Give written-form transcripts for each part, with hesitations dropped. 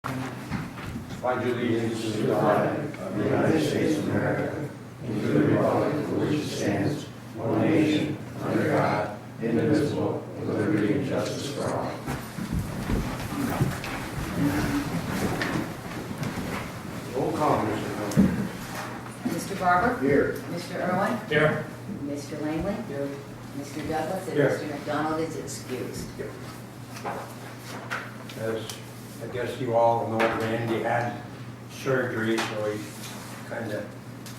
pledge allegiance to the flag of the United States of America and to the republic for which it stands, one nation, under God, indivisible, with liberty and justice for all. Roll call, Mr. Miller. Mr. Barber? Here. Mr. Irwin? Here. Mr. Langley? Here. Mr. Douglas? And Here. Mr. McDonald is excused. As I guess you all know, Randy had surgery, so he's kind of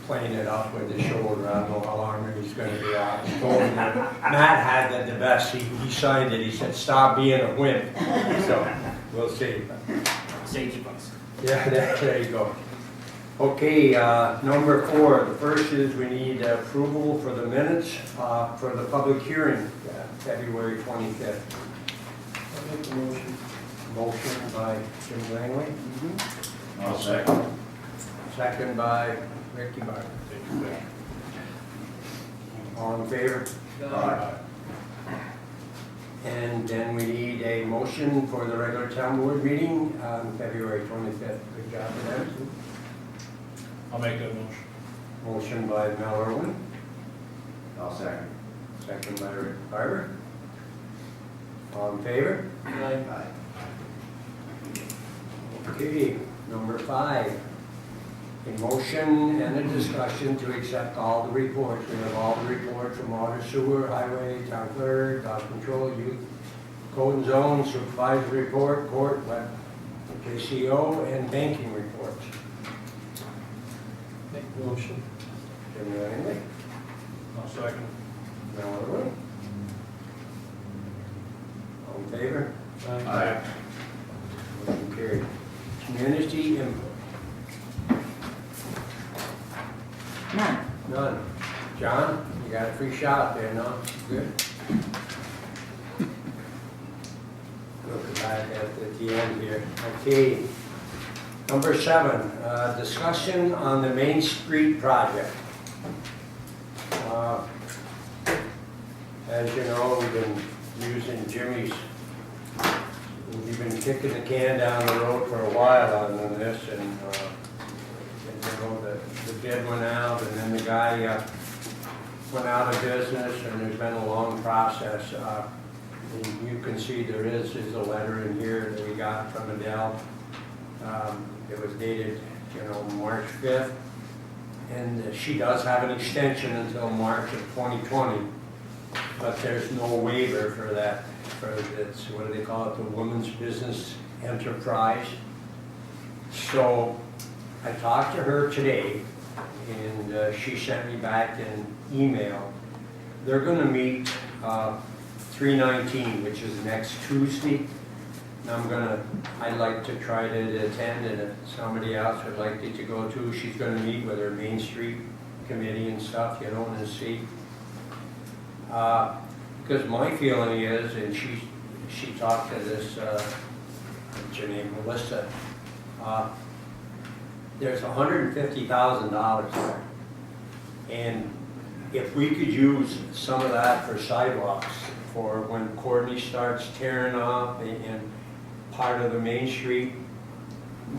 playing it up with his shoulder. I don't know how long he's going to be out. He told me that Matt had that the best. He signed it. He said, "Stop being a wimp." So we'll see. Safety bus. Yeah, there you go. Okay, number 4. The first is we need approval for the minutes for the public hearing, February 25th. I'll make the motion. Motion by Jim Langley. I'll second. Second by Ricky Barber. All in favor? Aye. And then we need a motion for the regular town board meeting on February 25th. Good job with that. I'll make that motion. Motion by Mel Irwin, I'll second. second by Rick Barber. All in favor? Aye. Okay, number 5. A motion and a discussion to accept all the reports. We have all the reports from water, sewer, highway, town clerk, dog control, youth, code and zone, supervisory report, court, web, JCO, and banking reports. Make the motion. Jimmy Langley, I'll second. Mel Irwin. All in favor? Aye. Motion carried. Community input. None. None. John, you got a free shot there, no? Good. Look back at the end here. Okay. Number 7, discussion on the Main Street project. As you know, we've been using Jimmy's, we've been kicking the can down the road for a while on this, and you know, the bid went out, and then the guy went out of business, and there's been a long process. And you can see there is a letter in here that we got from Adele. It was dated, you know, March 5th, and she does have an extension until March of 2020, but there's no waiver for that, for this, what do they call it, the Women's Business Enterprise. So I talked to her today, and she sent me back an email. They're going to meet 3/19, which is next Tuesday. And I'd like to try to attend, and if somebody else would like to go too, she's going to meet with her Main Street committee and stuff, you know, and see. Because my feeling is, and she talked to this, what's her name, Melissa, there's $150,000 there. And if we could use some of that for sidewalks, for when Courtney starts tearing off and part of the Main Street,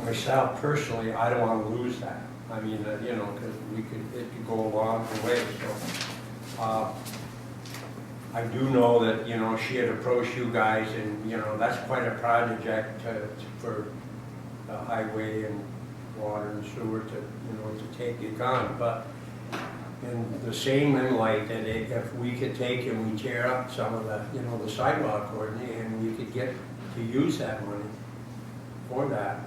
myself personally, I don't want to lose that. I mean, you know, because it could go a long way. So I do know that, you know, she had approached you guys, and, you know, that's quite a project for the highway and water and sewer to, you know, to take it on. But in the same light, that if we could take and we tear up some of the, you know, the sidewalk, Courtney, and we could get to use that money for that,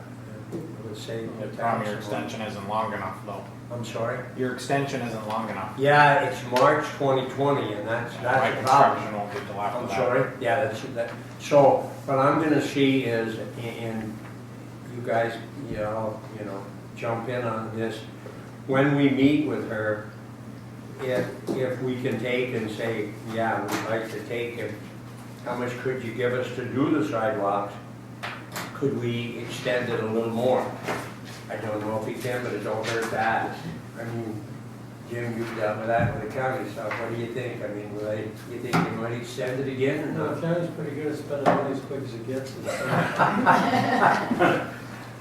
it would save the town. Your extension isn't long enough, though. I'm sorry? Your extension isn't long enough. Yeah, it's March 2020, and that's My the construction problem. won't get till after I'm that. sorry? Yeah, that's that. So, what I'm gonna see is, and you guys, you know, jump in on this, when we meet with her, if we can take and say, yeah, we'd like to take it, how much could you give us to do the sidewalks? Could we extend it a little more? I don't know if we can, but it don't hurt to ask. I mean, Jim, you've dealt with that with the county stuff. What do you think? I mean, you think they might extend it again or No, not? the county's pretty good at spending money as quick as it gets.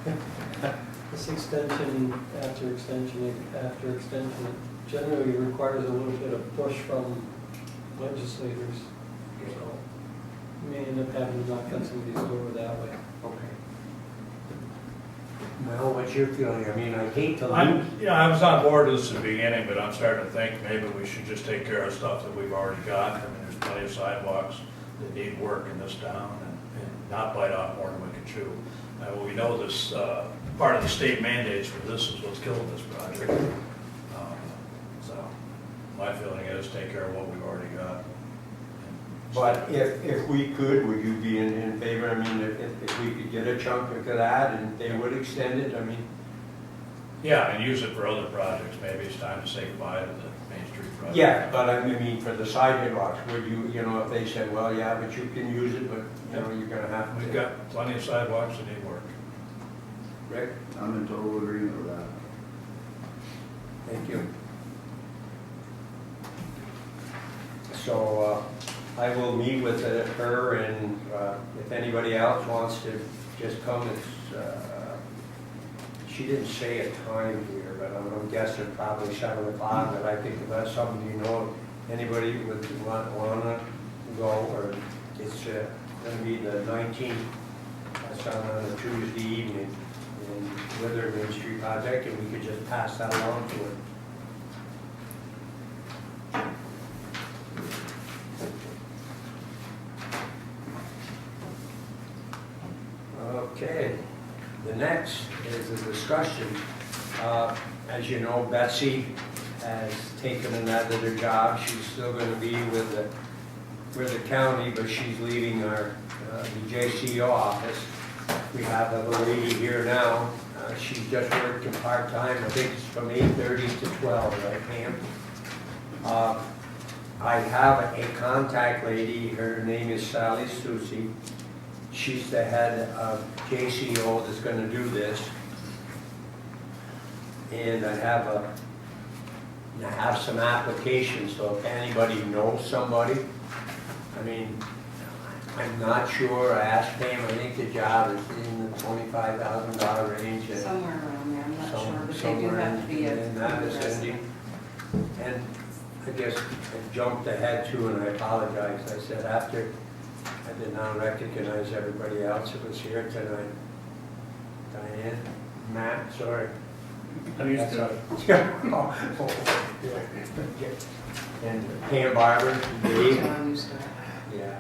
This extension, after extension, after extension, it generally requires a little bit of push from legislators. So we may end up having to knock on somebody's door that way. Okay. Well, what's your feeling? I mean, I hate to I'm, lose. I was on board with this at the beginning, but I'm starting to think maybe we should just take care of stuff that we've already got. I mean, there's plenty of sidewalks that need work in this town and not bite off more than we can chew. We know this, part of the state mandates for this is what's killing this project. So my feeling is take care of what we've already got. But if we could, would you be in favor? I mean, if we could get a chunk of that and they would extend it, I mean, Yeah, and use it for other projects. Maybe it's time to say goodbye to the Main Street project. yeah, but I mean, for the sidewalks, would you, you know, if they said, well, yeah, but you can use it, but, you know, you're gonna have to. We've got plenty of sidewalks that need work. Rick, I'm in total agreement with that. thank you. So, I will meet with her and, if anybody else wants to just come, it's, she didn't say a time here, but I'm guessing probably 7 o'clock, but I think if that's something you know, anybody would wanna go, or it's, gonna be the 19th, that's on a Tuesday evening, with her Main Street project, and we could just pass that along to her. Okay, the next is a discussion. As you know, Betsy has taken another job. She's still going to be with the county, but she's leaving our the JCO office. We have a lady here now. She's just working part-time. I think it's from 8:30 to 12, right, Pam? I have a contact lady. Her name is Sally Susie. She's the head of JCO that's gonna do this. And I have some applications, so if anybody knows somebody, I mean, I'm not sure, I asked Pam, I think the job is in the $25,000 range. And Somewhere around there, I'm not sure, but they do somewhere have to be a in that vicinity. And I guess I jumped ahead too, and I apologize. I said after I did not recognize everybody else that was here tonight. Diane, Matt, sorry. I'm used to And Pam Barber, Dave, So I'm used to it. yeah.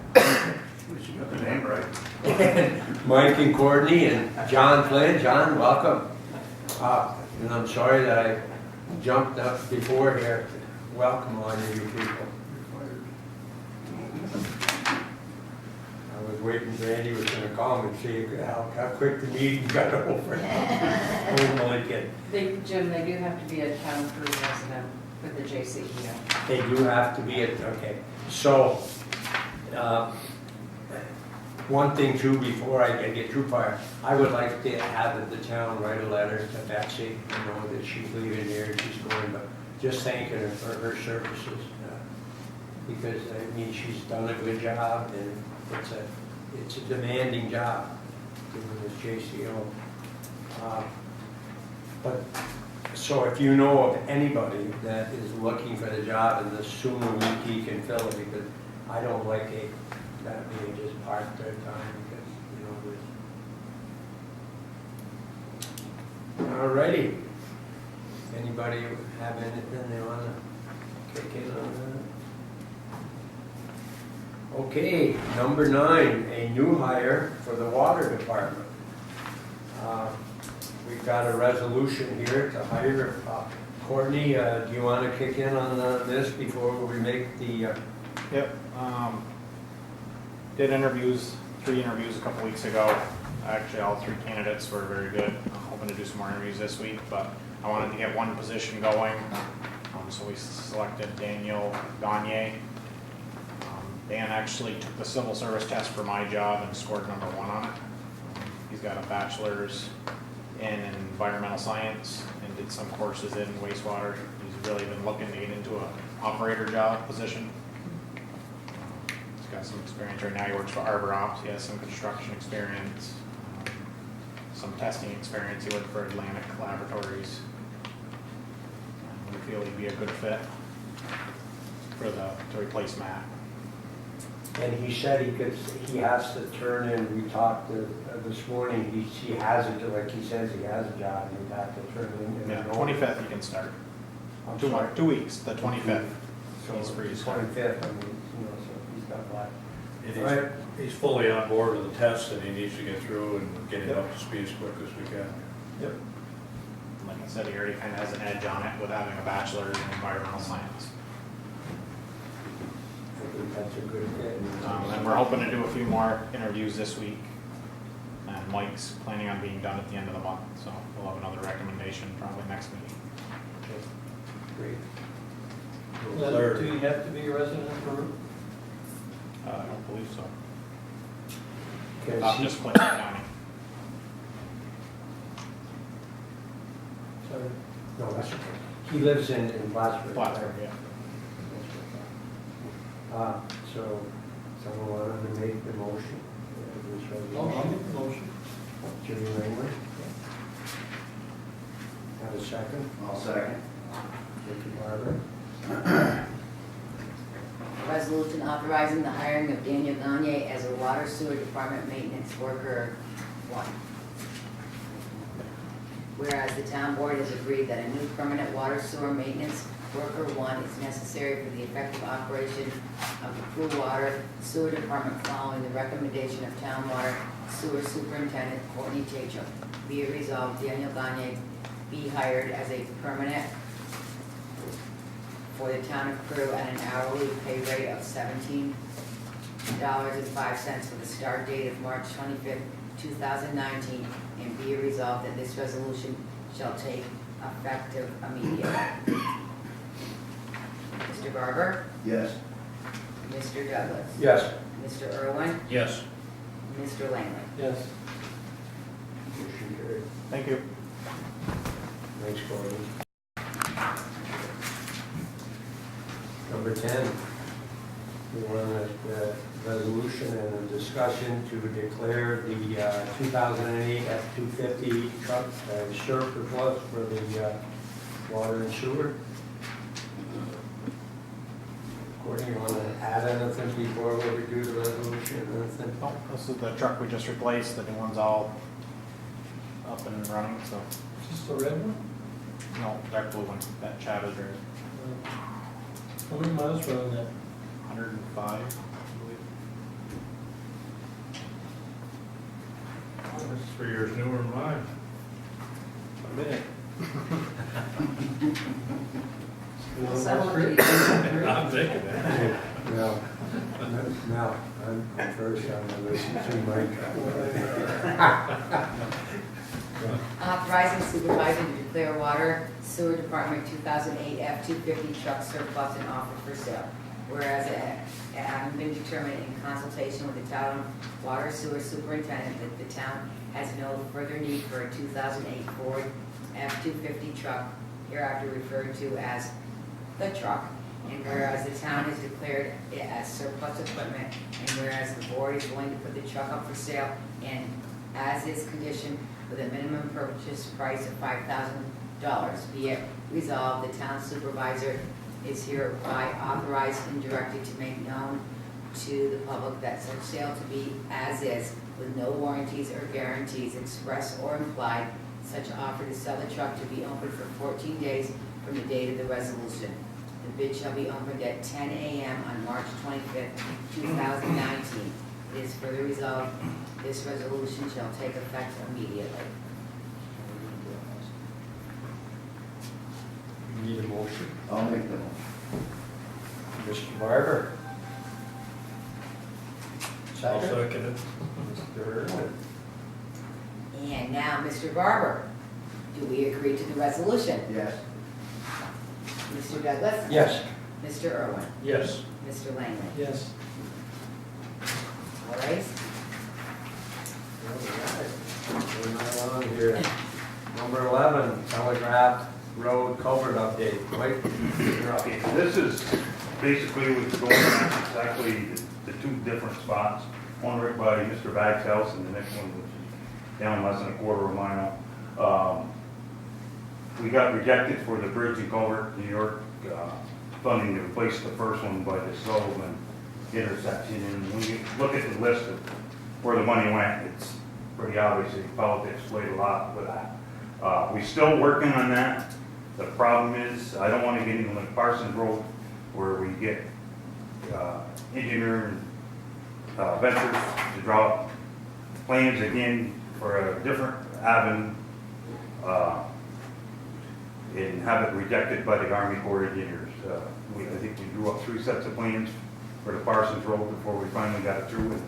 You got the name right. And Mike and Courtney and John Flynn. John, welcome. And I'm sorry that I jumped up before here. Welcome all of you people. I was waiting, Randy was gonna call me and see how quick the meeting got over. I was only kidding. Jim, they do have to be a town Peru resident with the JCEO. They do have to be at, okay. So, one thing too, before I get too far, I would like to have the town write a letter to Betsy, you know, that she's leaving here, she's going, but just thanking her for her services. Because, I mean, she's done a good job, and it's a demanding job, doing this JCO. But, so if you know of anybody that is looking for the job, and the sooner he can fill it, because I don't like that being just part of their time, because, you know, alrighty. Anybody have anything they wanna kick in on that? Okay, number 9, a new hire for the water department. We've got a resolution here to hire, Courtney, do you want to kick in on this before we make the, Yep. Did interviews, 3 interviews a couple weeks ago. Actually, all 3 candidates were very good. I'm hoping to do some more interviews this week, but I wanted to get one position going. So we selected Daniel Gagne. Dan actually took the civil service test for my job and scored number 1 on it. He's got a bachelor's in environmental science and did some courses in wastewater. He's really been looking to get into an operator job position. He's got some experience right now. He works for Arbor Ops. He has some construction experience. some testing experience. He worked for Atlantic Laboratories. And we feel he'd be a good fit to replace Matt. And he said he has to turn in, we talked this morning, he has it, like he says, he has a job, he'd have to turn in. Yeah, 25th he can start. I'm 2 sorry. 2 weeks, the 25th. So He's free to the start. 25th, I mean, you know, so he's got black. And Right. he's fully on board with the test that he needs to get through and get it up to speed as quick as we can. Yep. Like I said, he already kind of has an edge on it with having a bachelor's in environmental science. I think that's a good fit. And we're hoping to do a few more interviews this week. And Mike's planning on being done at the end of the month, so we'll have another recommendation probably next meeting. Great. Then, do you have to be a resident of Peru? I don't believe so. Okay, Not just Clinton County. Sorry. No, that's okay. He lives in Plattsburgh. Plattsburgh, yeah. So, someone wanted to make the motion? I'll make the motion. Jimmy Langley? Have a second? I'll second. Ricky Barber? A resolution authorizing the hiring of Daniel Gagne as a water sewer department maintenance worker 1. Whereas the town board has agreed that a new permanent water sewer maintenance worker 1 is necessary for the effective operation of the Peru Water Sewer Department following the recommendation of town water sewer superintendent Courtney Chachel. Be it resolved, Daniel Gagne be hired as a permanent for the town of Peru at an hourly pay rate of $17.05 for the start date of March 25th, 2019, and be it resolved that this resolution shall take effective immediately. Mr. Barber? Yes. Mr. Douglas? Yes. Mr. Irwin? Yes. Mr. Langley? Yes. Motion carried. Thank you. Thanks, Courtney. Number 10, we want a resolution and a discussion to declare the 2008 F-250 truck surplus for the water and sewer. Courtney, you want to add anything before we do the resolution? Anything? Oh, this is the truck we just replaced. The new one's all up and running, so. Is this the red one? No, dark blue one, that Chad is driving. How many miles were on that? 105, I believe. That's 3 years newer than mine. A minute. Someone could I'm thinking that. No, I'm first on the list to Mike. Authorizing supervisor to declare water sewer department 2008 F-250 truck surplus and offer for sale. Whereas it having been determined in consultation with the town water sewer superintendent that the town has no further need for a 2008 Ford F-250 truck, hereafter referred to as the truck, and whereas the town has declared it as surplus equipment, and whereas the board is willing to put the truck up for sale and as is conditioned with a minimum purchase price of $5,000. Be it resolved, the town supervisor is hereby authorized and directed to make known to the public that such sale to be as is, with no warranties or guarantees express or implied. Such offer to sell the truck to be open for 14 days from the date of the resolution. The bid shall be opened at 10 a.m. on March 25th, 2019. It is further resolved, this resolution shall take effect immediately. Need a motion? I'll make the motion. Mr. Barber? I'll second it. Mr. Irwin? And now, Mr. Barber, do we agree to the resolution? Yes. Mr. Douglas? Yes. Mr. Irwin? Yes. Mr. Langley? Yes. All right. Moving right along here. Number 11, Telegraph Road Culvert Update. Mike, you're up. Okay, this is basically what's going on, exactly the two different spots. One right by Mr. Bag's house and the next one which is down less than a quarter of a mile. We got rejected for the bridge in Culver, New York, funding to replace the first one by the Sullivan intersection. And when you look at the list of where the money went, it's pretty obvious that politics played a lot with that. We're still working on that. The problem is, I don't want to get into like Parsons Road, where we get engineering ventures to draw plans again for a different avenue, and have it rejected by the Army Corps of Engineers. I think we drew up 3 sets of plans for the Parsons Road before we finally got it through, and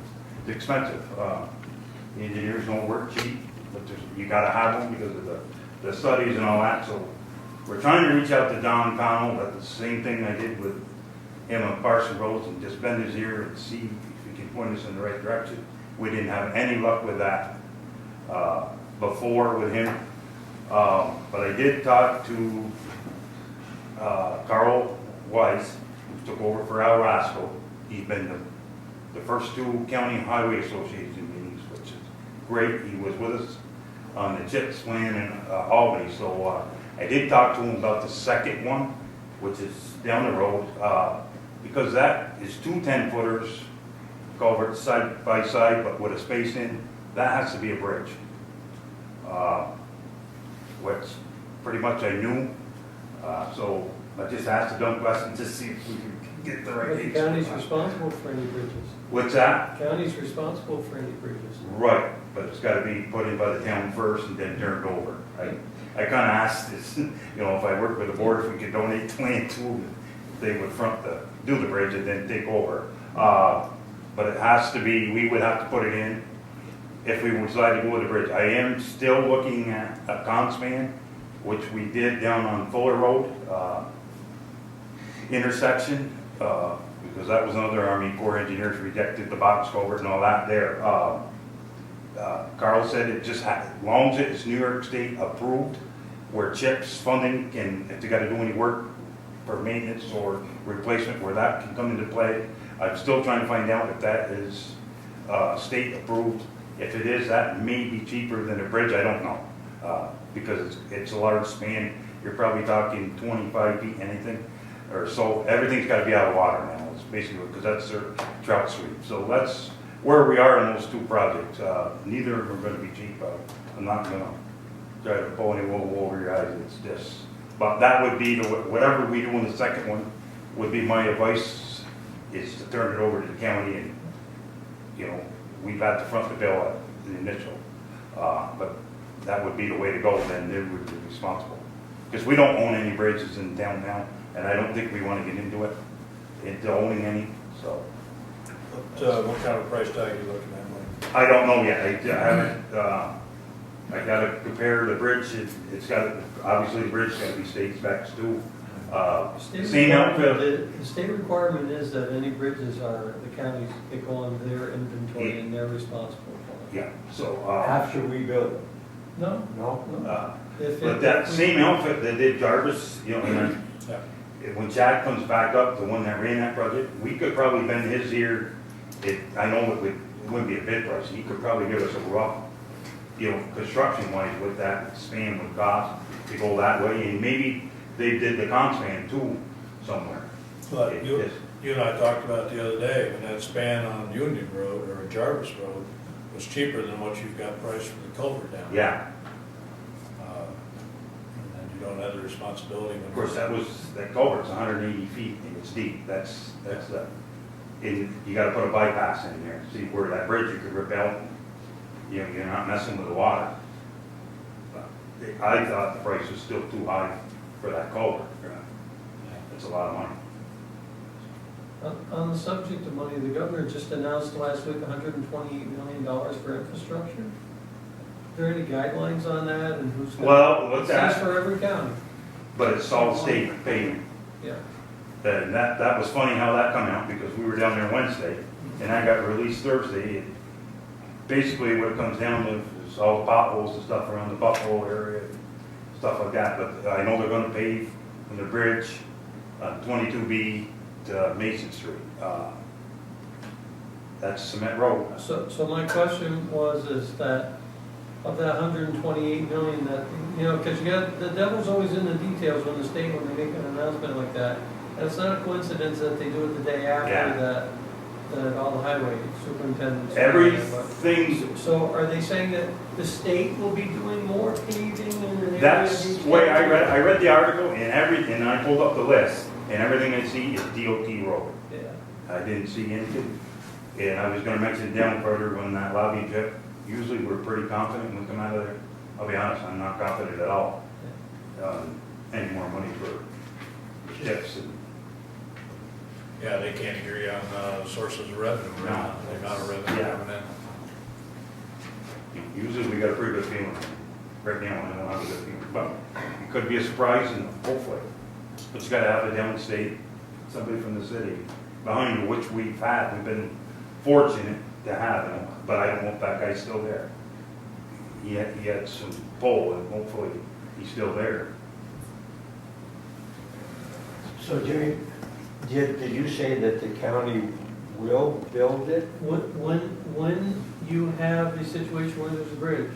it's expensive. The engineers don't work cheap, but you gotta have them because of the studies and all that, so we're trying to reach out to Don Connell, but the same thing I did with him on Parsons Road, and just bend his ear and see if he can point us in the right direction. We didn't have any luck with that before with him. But I did talk to Carl Weiss, who took over for Al Rasco. He's been the first 2 county highway association meetings, which is great. He was with us on the CHIPS plan in Albany. So I did talk to him about the second one, which is down the road, because that is 2 10-footers, culverts side by side, but with a space in. That has to be a bridge. Which pretty much I knew. So I just asked a dumb question to see if we could get the right But the dates. county's responsible for any bridges. What's that? County's responsible for any bridges. Right, but it's gotta be put in by the town first and then turned over. I kinda asked this, you know, if I worked with the board, if we could donate the land to them, they would do the bridge and then take over. But it has to be, we would have to put it in if we decide to go with the bridge. I am still looking at a conspan, which we did down on Fuller Road intersection, because that was another Army Corps engineers rejected the box culvert and all that there. Carl said it just as long as it's New York State approved, where CHIPS funding can, if they got to do any work for maintenance or replacement, where that can come into play. I'm still trying to find out if that is state approved. If it is, that may be cheaper than a bridge, I don't know, because it's a large span. You're probably talking 25 feet, anything, or so. Everything's got to be out of water now. It's basically because that's their trout sweep. So that's where we are in those 2 projects. Neither of them are going to be cheap. I'm not going to try to pull any wool over your eyes. It's just, but that would be whatever we do in the second one would be my advice, is to turn it over to the county, and you know, we've got to front the bill at the initial, but that would be the way to go. Then they would be responsible, because we don't own any bridges in town now, and I don't think we want to get into owning any. So What kind of price tag are you looking at, Mike? I don't know yet. I haven't. I got to compare the bridge. It's got, obviously the bridge's got to be state specs too. Same outfit. The state requirement is that any bridges are, the counties, they go on their inventory and they're responsible for it. Yeah. So After we build it? No, No? no. but that same outfit that did Jarvis, you know, and then when Chad comes back up, the one that ran that project, we could probably bend his ear. I know it wouldn't be a bid price. He could probably give us a rough, you know, construction wise, what that span would cost to go that way, and maybe they did the con span too somewhere. But you and I talked about the other day, when that span on Union Road or Jarvis Road was cheaper than what you've got priced for the culvert down there. Yeah, And you don't have the responsibility. of course, that culvert's 180 feet and it's deep. That's and you got to put a bypass in there. See where that bridge you could rip out. You know, you're not messing with the water. But I thought the price was still too high for that culvert. It's a lot of money. On the subject of money, the governor just announced last week $128 million for infrastructure. Are there any guidelines on that, and who's going Well, what's It's that? for every county. But it's all state payment. Yeah. And that was funny how that come out, because we were down there Wednesday and that got released Thursday. And basically what it comes down to is all the potholes and stuff around the Buffalo area, stuff like that. But I know they're gonna pave from the bridge on 22B to Mason Street. That's cement road. So my question is that of that 128 million that, you know, because you got, the devil's always in the details when the state, when they make an announcement like that. And it's not a coincidence that they do it the day Yeah. after that all the highway superintendents. Everything's, So are they saying that the state will be doing more paving in an area? that's of each the way county? I read the article and I pulled up the list and everything I see is DOT road. Yeah. I didn't see anything. And I was gonna mention down further when that lobby trip, usually we're pretty confident when we come out of there. I'll be honest, I'm not confident at all. Any more money for chips and, Yeah, they can't agree on sources of revenue, right now, the amount of revenue Yeah. coming in. usually we got a pretty good feeling. Right now, I don't have a good feeling, but it could be a surprise and hopefully. But you gotta have a downstate, somebody from the city behind you, which we've had, we've been fortunate to have him, but I don't know if that guy's still there. He had some pull and hopefully he's still there. So Jimmy, did you say that the county will build it? When you have a situation where there's a bridge,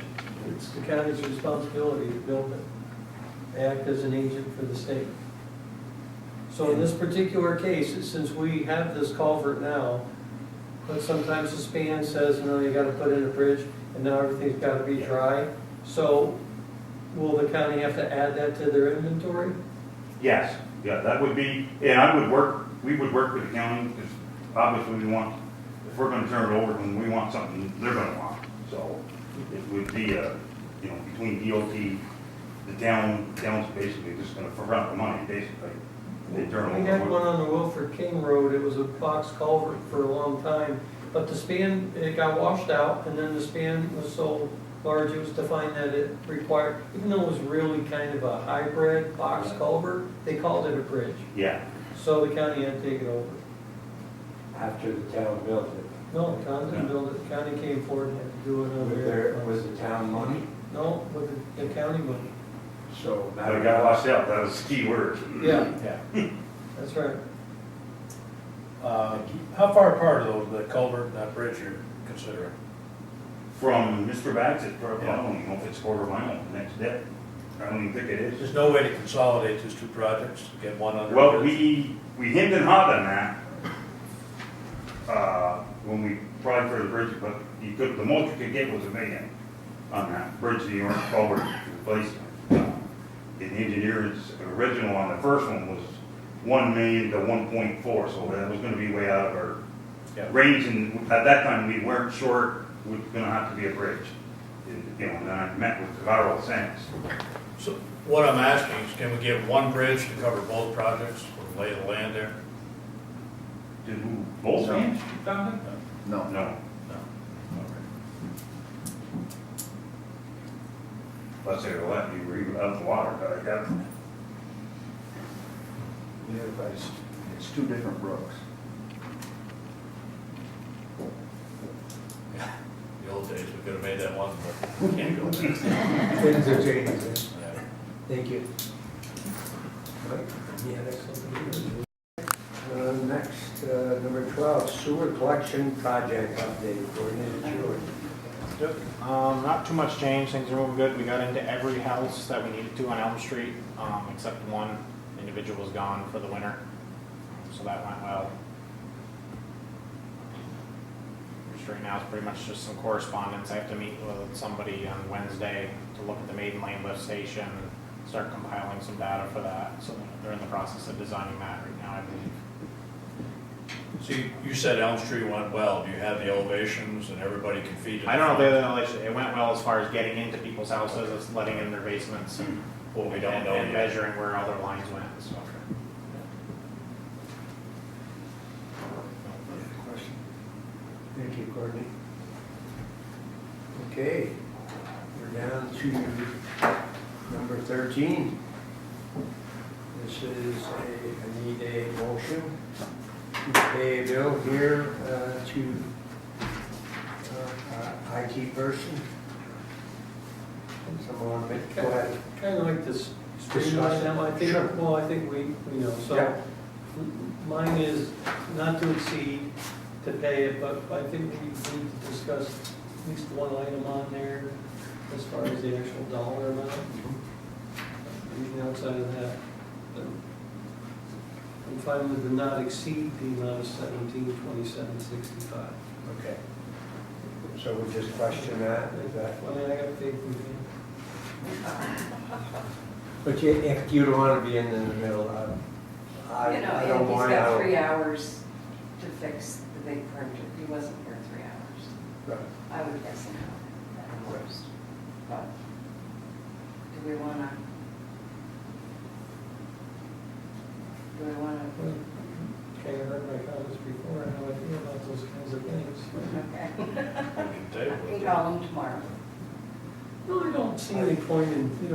it's the county's responsibility to build it, act as an agent for the state. So in this particular case, since we have this culvert now, but sometimes the span says, no, you gotta put in a bridge, and now everything's gotta be dry. So will the county have to add that to their inventory? Yes, yeah, that would be, and we would work with the county, because obviously we want, if we're gonna turn it over, then we want something they're gonna want. So it would be, between DOT, the town's basically just gonna front the money, basically. They turn We it had over. one on the Wilford King Road, it was a box culvert for a long time, but the span, it got washed out, and then the span was so large, it was defined that it required, even though it was really kind of a hybrid box culvert, they called it a bridge. Yeah, So the county had to take it over. After the town built it? No, the county didn't build it, the county came forward and had to do it Was the town money? No, with the county money. So but it got washed out, that was the key word. Yeah, Yeah. that's right. How far apart are the culvert and that bridge you're considering? From Mr. Baxter, I don't even know if it's quarter mile the next day. I don't even think it is. There's no way to consolidate these two projects, get one under. Well, a bridge? we hemmed and hawed on that, when we applied for the bridge, but the most you could get was $1 million on that bridge, the orange culvert replacement. And the engineer's original on the first one was 1 million to 1.4, so that was gonna be way out of our Yeah. range, and at that time, we weren't sure it was gonna have to be a bridge. And then I met with Carl Sands. So what I'm asking is, can we get one bridge to cover both projects, or lay the land there? To move both No. hands, No. No. No. Let's say they'll let you read out the water, but I got. Yeah, but it's two different brooks. The old days, we could have made that one, but we can't go there. Things are changing. Yeah. Thank you. Yeah, that's something. Next, number 12, sewer collection project update, coordinated George. Yep. Not too much change, things are moving good. We got into every house that we needed to on Elm Street, except one individual was gone for the winter, so that went well. Just right now, it's pretty much just some correspondence. I have to meet with somebody on Wednesday to look at the Maiden Lane lift station, start compiling some data for that, so they're in the process of designing that right now, I believe. So you said Elm Street went well, do you have the elevations and everybody can feed it? I don't know if the elevation, it went well as far as getting into people's houses, it's letting in their basements and Well, we don't know and yet. measuring where other lines went, so. Question? Thank you, Courtney. Okay, we're down to number 13. This is I need a motion to pay a bill here to IT person. Someone, go ahead. Kind of like this streamline them, I think, Sure. well, I think we know, so. Yeah. Mine is not to exceed to pay it, but I think we need to discuss at least one item on there. as far as the actual dollar amount. Anything outside of that, but I'm fine with the not exceed the amount of 1727.65. Okay. So we'll just question that, is that? I mean, I got faith in you. But if you don't want to be in the middle, I You know, don't and he's mind. got I'll- 3 hours to fix the big printer. He wasn't here 3 hours. Right. I would guess an hour at most. But do we wanna? Well, okay, I heard my comments before, I know I feel about those kinds of things. Okay. We can table We it. can call him tomorrow. No, I don't see any point in, being,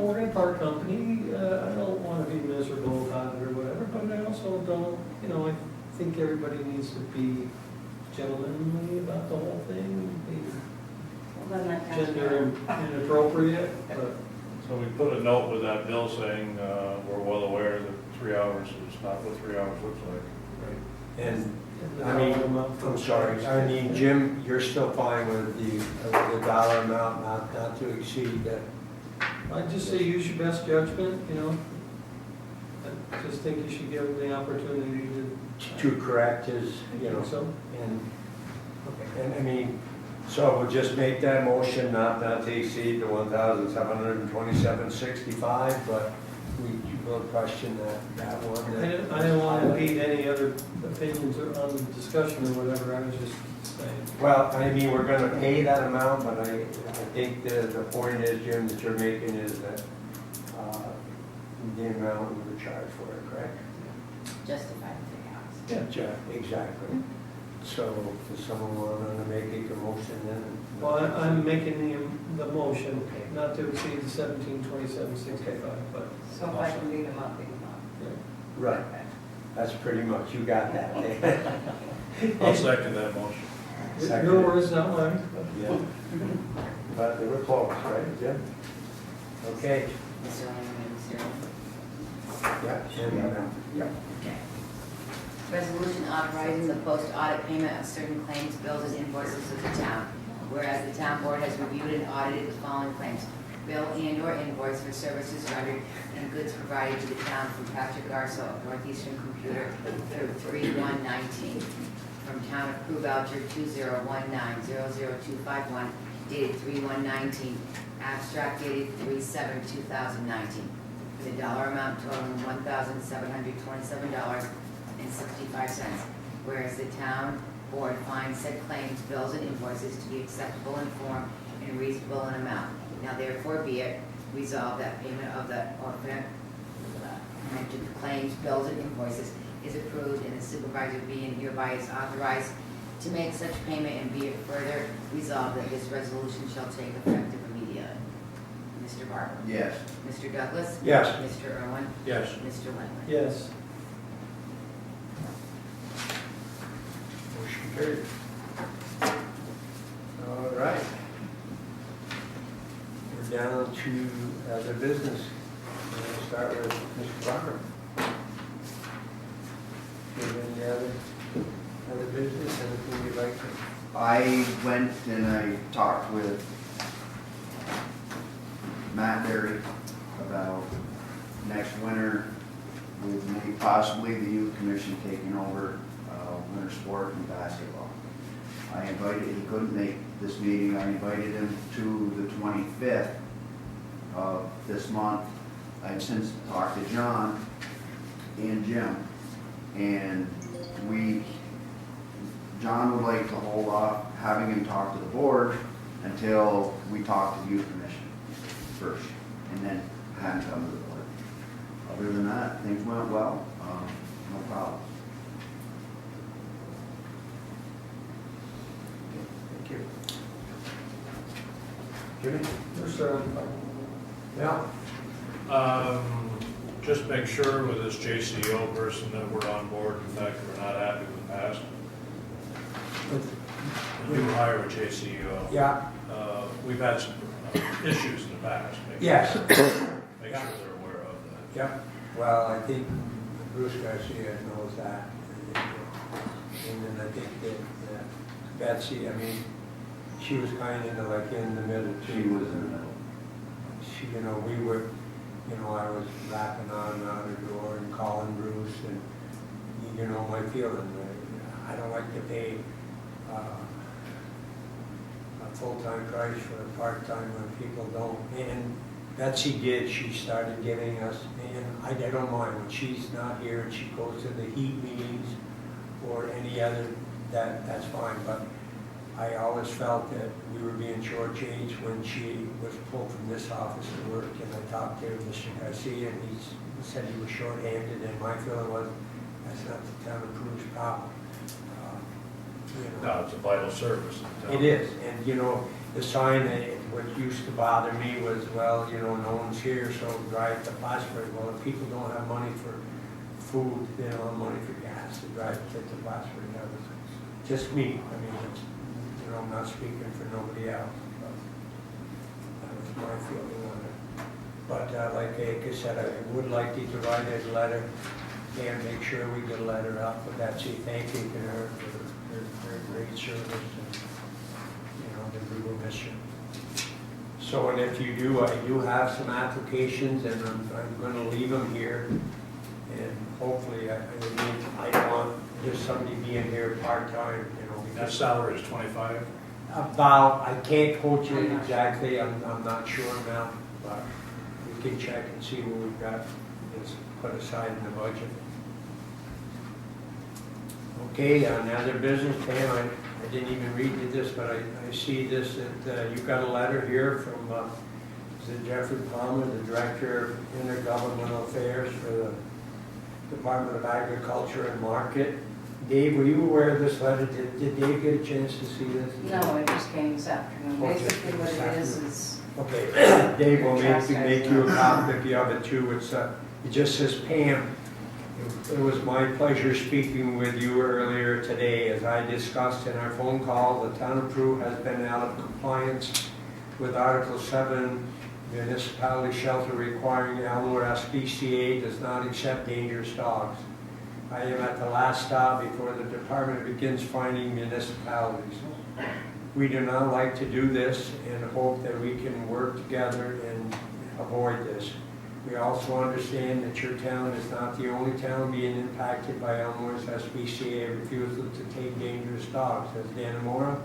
we're in a car company, I don't want to be miserable about it or whatever, but I also don't, I think everybody needs to be gentlemanly about the whole thing, be Well, then that comes gender inappropriate, but So we put a note with that bill saying, we're well aware that 3 hours is not what 3 hours looks like. And, the I mean, dollar amount for- I'm sorry, I mean, Jim, you're still fine with the dollar amount not to exceed that? I'd just say use your best judgment, I just think you should give him the opportunity To correct his, so. and, and I mean, so we'll just make that motion not to exceed the 1,727.65, but we will question that one. I don't want to lead any other opinions on the discussion or whatever, I was just saying. Well, I mean, we're gonna pay that amount, but I think the point is, Jim, that you're making is that, the amount we would charge for it, correct? Justified 3 hours. Yeah, exactly. So, does someone want to make a motion then? Well, I'm making the motion not to exceed the 1727.65, but. So if I can beat him up, beat him up. Right, that's pretty much, you got that. I'll second that motion. Your words, not mine. Yeah. But they were close, right, Jim? Okay, Mr. Lehman and Mr. Lehman. yeah, and, yeah. Okay. Resolution authorizing the post-audit payment of certain claims, bills, and invoices of the town. Whereas the town board has reviewed and audited the following claims: bill and/or invoice for services rendered and goods provided to the town from Patrick Garso of Northeastern Computer through 3/1/19. From town of Crew voucher 2019-00251 dated 3/1/19, abstract dated 3/7/2019. For the dollar amount totaling $1,727.65, whereas the town board finds said claims, bills, and invoices to be acceptable in form and reasonable in amount. Now therefore be it resolved that payment of the mentioned claims, bills, and invoices is approved, and the supervisor being hereby is authorized to make such payment, and be it further resolved that this resolution shall take effect immediately. Mr. Barber? Yes. Mr. Douglas? Yes. Mr. Irwin? Yes. Mr. Lindley? Yes. Motion carried. All right. We're down to other business. We'll start with Mr. Barker. Do you have any other business, anything you'd like to? I went and I talked with Matt Derry about next winter with maybe possibly the youth commission taking over winter sport and basketball. I invited, he couldn't make this meeting, I invited him to the 25th of this month. I've since talked to John and Jim, and John would like to hold off having him talk to the board until we talk to the youth commission first, and then have him come to the board. Other than that, things went well, no problem. Thank you. Jimmy? Sir, Yeah. Just make sure with this JCO person that we're on board, in fact, we're not happy with the past. When you hire a JCO, Yeah, we've had some issues in the past. yes. Make sure they're aware of that. Yeah, well, I think Bruce Garcia knows that. And then I think that Betsy, I mean, she was kind of like in the middle too. She was in the middle. She, you know, we were, you know, I was rapping on out her door and calling Bruce and, you know, my feeling. I don't like to pay a full-time price for a part-time when people don't. And Betsy did, she started giving us, and I don't mind when she's not here and she goes to the heat meetings or any other, that's fine. But I always felt that we were being shortchanged when she was pulled from this office to work. And I talked to Mr. Garcia and he said he was shorthanded, and my feeling was, that's not the town of Peru's problem. You know. No, it's a vital service. It is, and you know, the sign, what used to bother me was, well, you know, no one's here, so drive to Plattsburgh. Well, if people don't have money for food, they don't have money for gas, to drive to Plattsburgh. That was just me. I mean, it's, you know, I'm not speaking for nobody else, but that was my feeling on it. But like I said, I would like you to write a letter and make sure we get a letter out for Betsy, thanking her for her great service, and, you know, that we will miss you. So, and if you do, I do have some applications, and I'm gonna leave them here, and hopefully, I don't want just somebody being here part-time, you know. That because salary is 25? About, I can't quote you exactly, I'm not sure now, but we can check and see what we've got, it's put aside in the budget. Okay, on other business, Pam, I didn't even read you this, but I see this, that you've got a letter here from, is it Jeffrey Palmer, the Director of Intergovernmental Affairs for the Department of Agriculture and Market. Dave, were you aware of this letter? Did Dave get a chance to see this? No, it just came this afternoon. Oh, just Basically came what this it afternoon. is, Okay, Dave will make you a copy if you have it too. It's, it just says, Pam, it was my pleasure speaking with you earlier today. As I discussed in our phone call, the town of Peru has been out of compliance with Article 7 municipality shelter requiring Elmore SPCA does not accept dangerous dogs. I am at the last stop before the department begins finding municipalities. We do not like to do this and hope that we can work together and avoid this. We also understand that your town is not the only town being impacted by Elmore's SPCA refusal to take dangerous dogs, as Dannemora,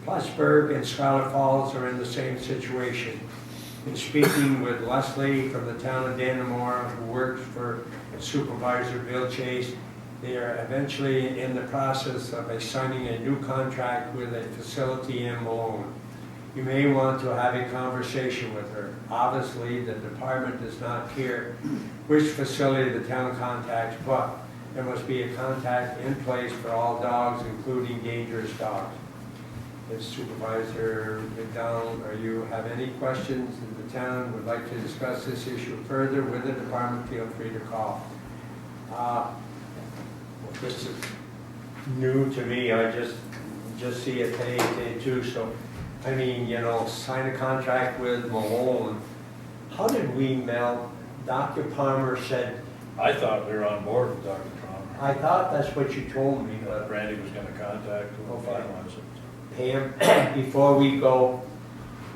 Plattsburgh, and Scholar Falls are in the same situation. In speaking with Leslie from the town of Dannemora, who works for Supervisor Bill Chase, they are eventually in the process of signing a new contract with a facility in Malone. You may want to have a conversation with her. Obviously, the department does not care which facility the town contacts, but there must be a contact in place for all dogs, including dangerous dogs. If Supervisor McDonald, or you have any questions in the town, would like to discuss this issue further with the department, feel free to call. This is new to me. I just see it today too. So, I mean, you know, sign a contract with Malone. How did we melt? Dr. Palmer said, I thought we were on board with Dr. Palmer. I thought that's what you told me, but Randy was gonna contact him, Okay. finalize it. Pam, before we go,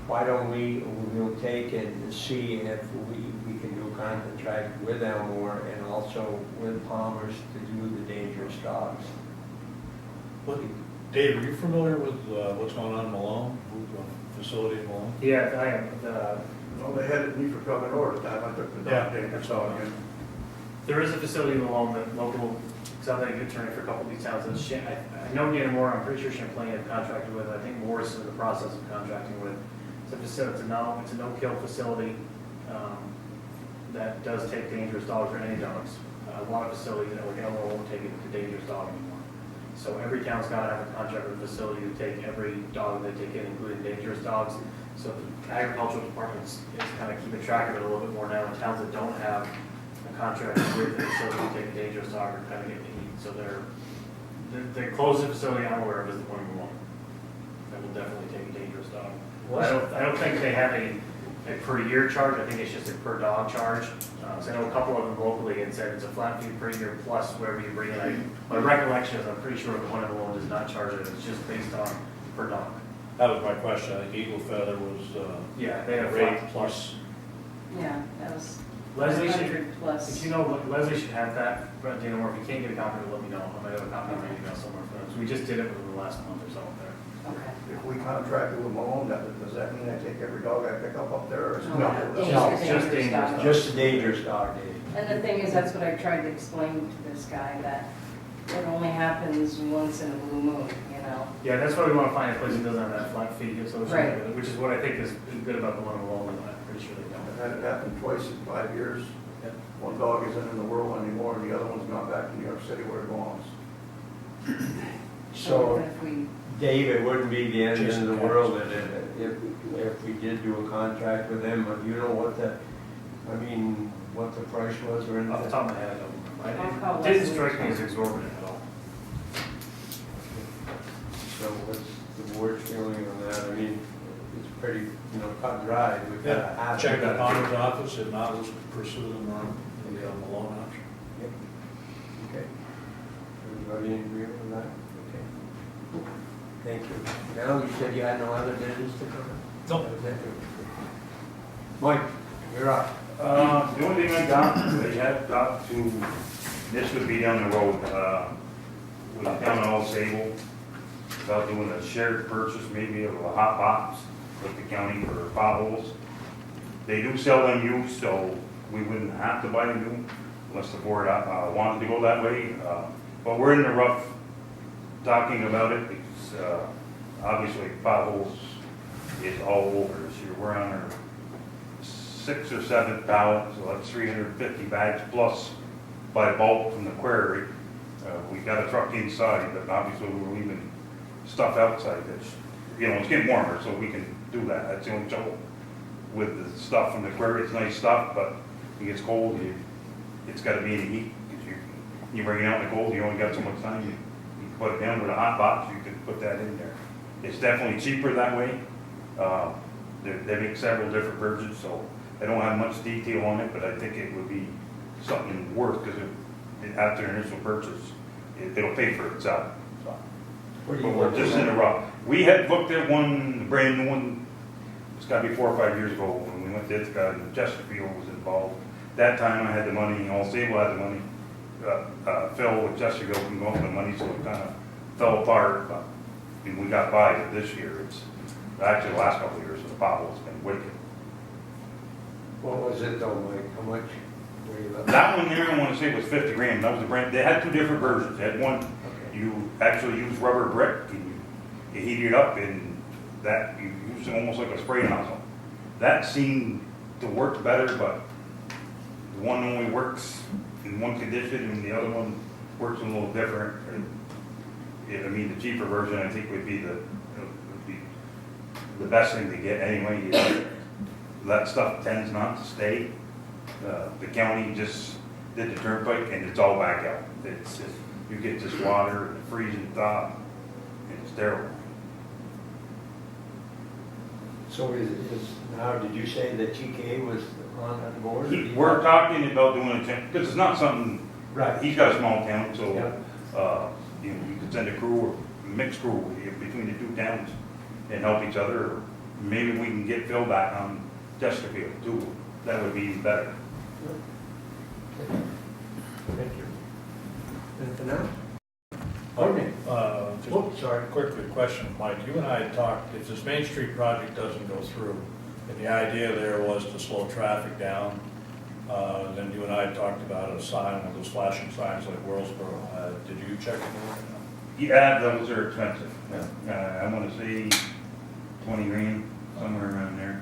why don't we'll take and see if we can do a contract with Elmore and also with Palmer's to do the dangerous dogs. What, Dave, are you familiar with what's going on in Malone, facility in Malone? Yeah, I am. Well, they had me for coming over the time I took the Yeah, dog day. that's all. There is a facility in Malone that local, sounds like a good attorney for a couple of these towns. I know Dannemora, I'm pretty sure Champlain have contracted with, I think Morris is in the process of contracting with. It's a facility, it's a no-kill facility that does take dangerous dogs or any dogs. A lot of facilities, like Elmore, won't take a dangerous dog anymore. So every town's got to have a contract with a facility to take every dog they take in, including dangerous dogs. So the agricultural department is kind of keeping track of it a little bit more now. And towns that don't have a contract with the facility to take a dangerous dog are kind of getting heat. So they close the facility I'm aware of is the one we want. That will definitely take a dangerous dog. I don't think they have a per year charge. I think it's just a per dog charge. So I know a couple of them locally and said it's a flat fee per year plus wherever you bring it. My recollection is I'm pretty sure the one in Malone does not charge it. It's just based on per dog. That was my question. I think Eagle Feather was, Yeah, they have rate flat plus. Yeah, that was Leslie should, 100 plus. if you know, Leslie should have that, but you know, or if you can't get a copy, let me know. I might have a copy of my email somewhere for us. We just did it within the last month or so up there. Okay. If we contracted with Malone, does that mean I take every dog I pick up there? Or is it- No, that's- just dangerous dog. Just a dangerous dog, Dave. And the thing is, that's what I tried to explain to this guy, that it only happens once in a blue moon, you know? Yeah, that's why we want to find a place that doesn't have that flat fee associated Right. with it, which is what I think is good about the one in Lowell, and I'm pretty sure they don't. I've had it happen twice in 5 years. Yep. One dog isn't in the world anymore, and the other one's gone back to New York City where it belongs. So, If we, Dave, it wouldn't be the end of Jason the Cash. world if we did do a contract with them, but you know what what the price was or anything? Off the top of my head, I don't remember. I'll call It didn't Leslie. strike me as exorbitant at all. So what's the board's feeling on that? I mean, it's pretty, cut and dry. We've got to have. Check the Connor's office, if not, let's pursue them on the Malone option. Yep. Okay. Everybody in agreement with that? Okay. Thank you. Now, you said you had no other business to cover? No. That was it. Mike, you're up. The only thing I got, they had got to, this would be down the road, with down in All Sable, about doing a shared purchase maybe of a hot box with the county for potholes. They do sell them used, so we wouldn't have to buy them new unless the board wanted to go that way. But we're in the rough talking about it because obviously potholes is all over this year. We're on our 6th or 7th pallet, so that's 350 bags plus by bulk from the quarry. We got a truck inside, but obviously we're leaving stuff outside that's, it's getting warmer, so we can do that. That's the only trouble with the stuff from the quarry. It's nice stuff, but it gets cold, it's gotta be in the heat. Because you bring it out in the cold, you only got so much time. You can put it down with a hot box, you can put that in there. It's definitely cheaper that way. They make several different versions, so I don't have much detail on it, but I think it would be something worth, because after initial purchase, it'll pay for itself. So. What do But you we're want just to in a know? rough. We had looked at one, the brand new one, it's gotta be 4 or 5 years ago, when we went to Ithaca, and Chesterfield was involved. That time I had the money, All Sable had the money, Phil with Chesterfield couldn't go up with the money, so it kinda fell apart, but we got by it this year. It's actually the last couple of years, the pothole's been wicked. What was it though, Mike? How much were you looking? That one there, I want to say was 50 grand. That was the brand. They had two different versions. They had one, you actually use rubber brick and you heat it up, and that you use it almost like a spray nozzle. That seemed to work better, but the one only works in one condition and the other one works a little different. I mean, the cheaper version I think would be the best thing to get anyway. That stuff tends not to stay. The county just did the turnpike and it's all back out. It's just, you get this water, the freezing thaw, and it's terrible. So now, did you say that TK was on that board? We're talking about doing a temp, because it's not something, Right. he's got a small town, so, Yeah. you could send a crew or mixed crew between the two towns and help each other. Or maybe we can get Phil back on Chesterfield too. That would be even better. Thank you. Anything else? Okay. Oops, sorry. Quickly, question, Mike, you and I had talked, if this Main Street project doesn't go through, and the idea there was to slow traffic down, then you and I had talked about a sign, one of those flashing signs like Worldsboro. Did you check it out? Yeah, those are expensive. I want to say 20 grand, somewhere around there.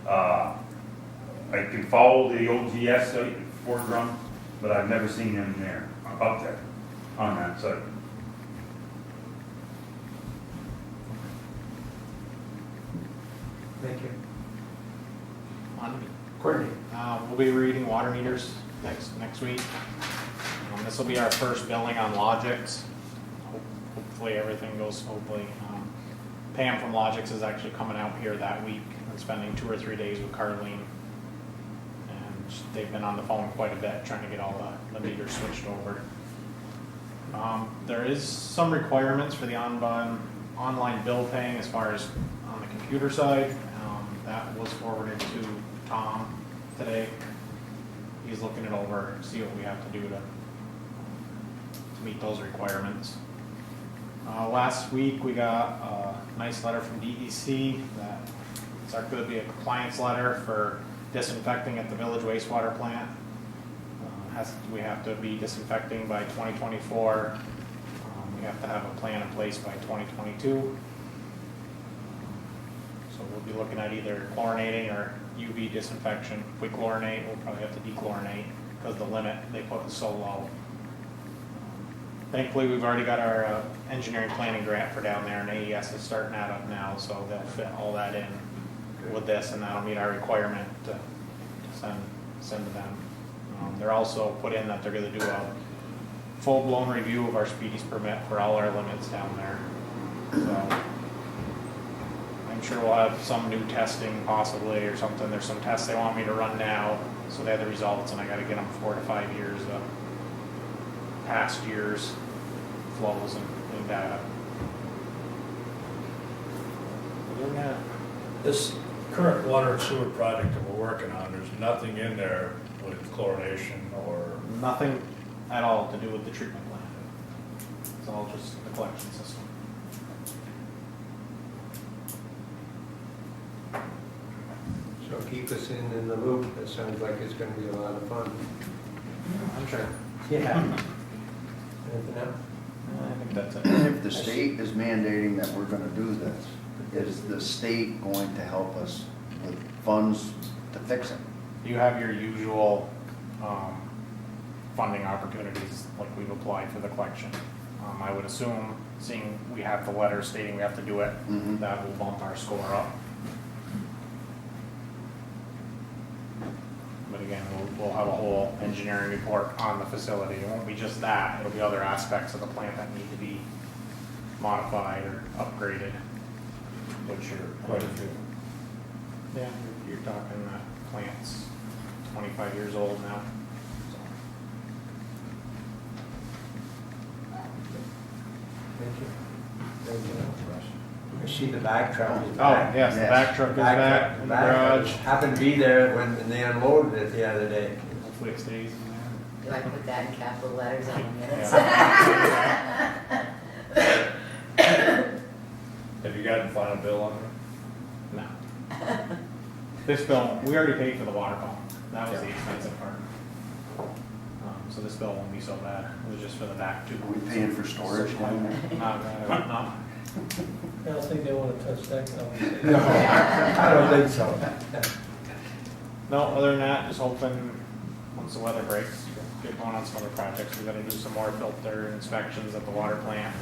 I can follow the OGS site at Fort Drum, but I've never seen them there, up there, on that site. Thank you. On to me. Courtney? We'll be reading water meters next week. This will be our first billing on Logix. Hopefully everything goes smoothly. Pam from Logix is actually coming out here that week and spending 2 or 3 days with Carlene. And they've been on the phone quite a bit trying to get all the meters switched over. There is some requirements for the Onbon online bill paying as far as on the computer side. That was forwarded to Tom today. He's looking it over, see what we have to do to meet those requirements. Last week, we got a nice letter from DEC that it's going to be a compliance letter for disinfecting at the village wastewater plant. We have to be disinfecting by 2024. We have to have a plan in place by 2022. So we'll be looking at either chlorinating or UV disinfection. If we chlorinate, we'll probably have to dechlorinate because the limit they put is so low. Thankfully, we've already got our engineering planning grant for down there, and AES is starting that up now, so they'll fit all that in with this, and that'll meet our requirement to send to them. They're also put in that they're going to do a full-blown review of our speedies permit for all our limits down there. So I'm sure we'll have some new testing possibly or something. There's some tests they want me to run now, so they have the results, and I got to get them 4 to 5 years of past years flows and data. Other than that, This current water and sewer project that we're working on, there's nothing in there with chlorination or, nothing at all to do with the treatment plant. It's all just the collection system. So keep us in the loop. It sounds like it's gonna be a lot of fun. I'm sure. Yeah. Anything else? I think that's it. If the state is mandating that we're gonna do this, is the state going to help us with funds to fix it? You have your usual funding opportunities like we've applied for the collection. I would assume, seeing we have the letter stating we have to do it, Mhm. that will bump our score up. But again, we'll have a whole engineering report on the facility. It won't be just that, it'll be other aspects of the plant that need to be modified or upgraded. which are quite a few. Yeah, you're talking that plant's 25 years old now. Thank you. Thank you. I see the back truck is Oh, back. yes, the Yes. back truck is back in the garage. Happened to be there when they unloaded it the other day. Hopefully it stays in Do I put that in capital letters on the minutes? Have you gotten final bill on it? there. No. This bill, we already paid for the water pump. That was the expensive part. So this bill won't be so bad. It was just for the back two. Are we paying for storage down there? Not bad, I would not. I don't think they want to touch that conversation. No, I don't think so. No, other than that, just hoping, once the weather breaks, get going on some other projects. We gotta do some more filter inspections at the water plant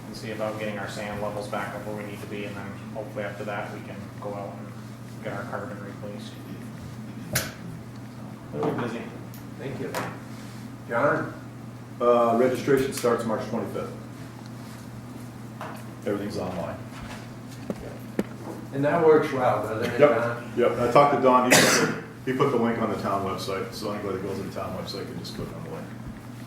and see about getting our sand levels back up where we need to be, and then hopefully after that, we can go out and get our carbon replaced. We'll be busy. Thank you. John? Registration starts March 25th. Everything's online. And that works well, doesn't it, Yep, John? yep. I talked to Don, he put the link on the town website, so anybody that goes to the town website can just click on the link.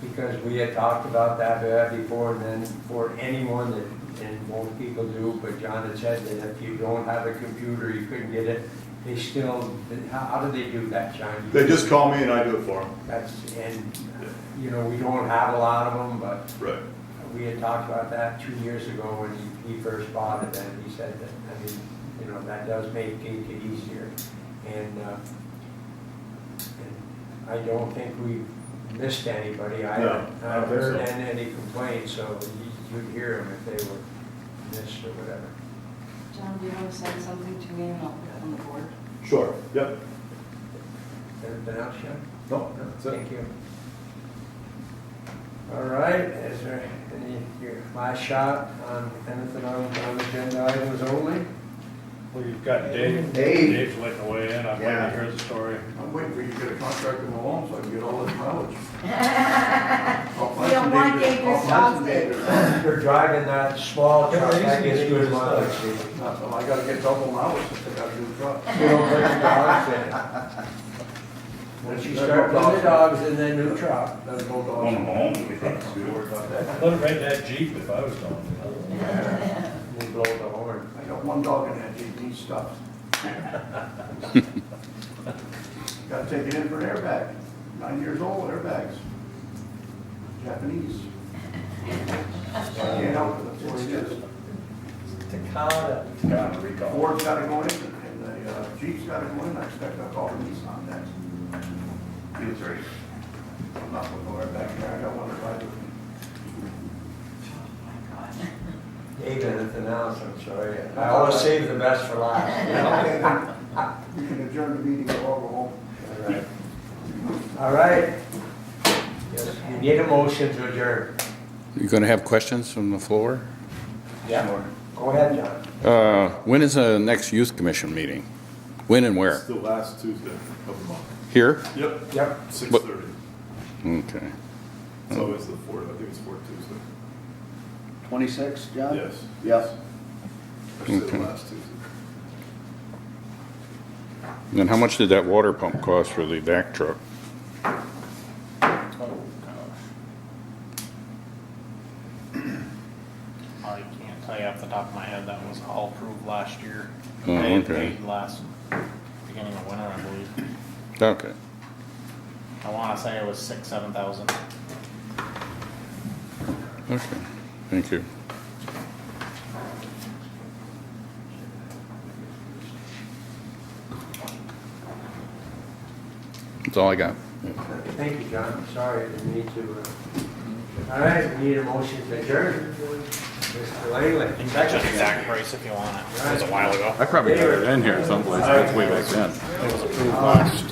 Because we had talked about that before, and then for anyone that, and most people do, but John had said that if you don't have a computer, you couldn't get it. They still, how do they do that, John? They just call me and I do it for them. That's, and, you know, we don't have a lot of them, but Right. we had talked about that 2 years ago when he first bought it, and he said that, I mean, you know, that does make it easier. And I don't think we've missed anybody. I No, haven't I don't think heard so. any complaints, so you'd hear them if they were missed or whatever. John, do you want to send something to me and I'll put it on the board? Sure, yep. Anything else, Sean? No, that's it. Thank you. All right, is there any, your last shot on anything on agenda items only? Well, you've got Dave. Dave. Dave's waiting to weigh in. I'm waiting Yeah. to hear the story. I'm waiting for you to get a contract in Malone so I can get all this mileage. We don't want dangerous dogs, Dave. You're driving that small truck, that gets good mileage. Well, I gotta get double mileage if I got a new truck. You don't put your dogs in it. Once you start putting the dogs in that new truck. There's no On dogs. the home, we think. Don't worry about that. Put it right in that Jeep if I was going. Yeah. we blow the horn. I got one dog in that JD stuff. Gotta take it in for an airbag. 9 years old, airbags. Japanese. Can't help it, that's what it is. Takata. Gotta recall. Ford's gotta go in, and the Jeep's gotta go in, I expect I'll call the Nissan next. Feels right. I'm not gonna go right back there, I got one to ride with me. Ain't anything else, I'm sorry. I always save the best for last. Yeah, okay, then. We can adjourn the meeting, or go home. All right. All right. Yes, we need a motion to adjourn. You going to have questions from the floor? Yeah. Go ahead, John. When is the next youth commission meeting? When and It's where? the last Tuesday of the month. Here? Yep. Yep. 6:30. Okay. So it's the fourth, I think it's fourth Tuesday. 26, John? Yes. Yes. I said Okay. last Tuesday. And how much did that water pump cost for the vac truck? Oh, gosh. I can't tell you off the top of my head, that was all approved last year. Oh, They had okay. paid last, beginning of winter, I believe. Okay. I wanna say it was 6,000-7,000. Okay. Thank you. That's all I got. Thank you, John. I'm sorry, I didn't need to. All right, we need a motion to adjourn. Mr. Langley. You can catch an exact price if you want it. It was a while ago. I probably got it in here someplace. That's way back then. It was approved last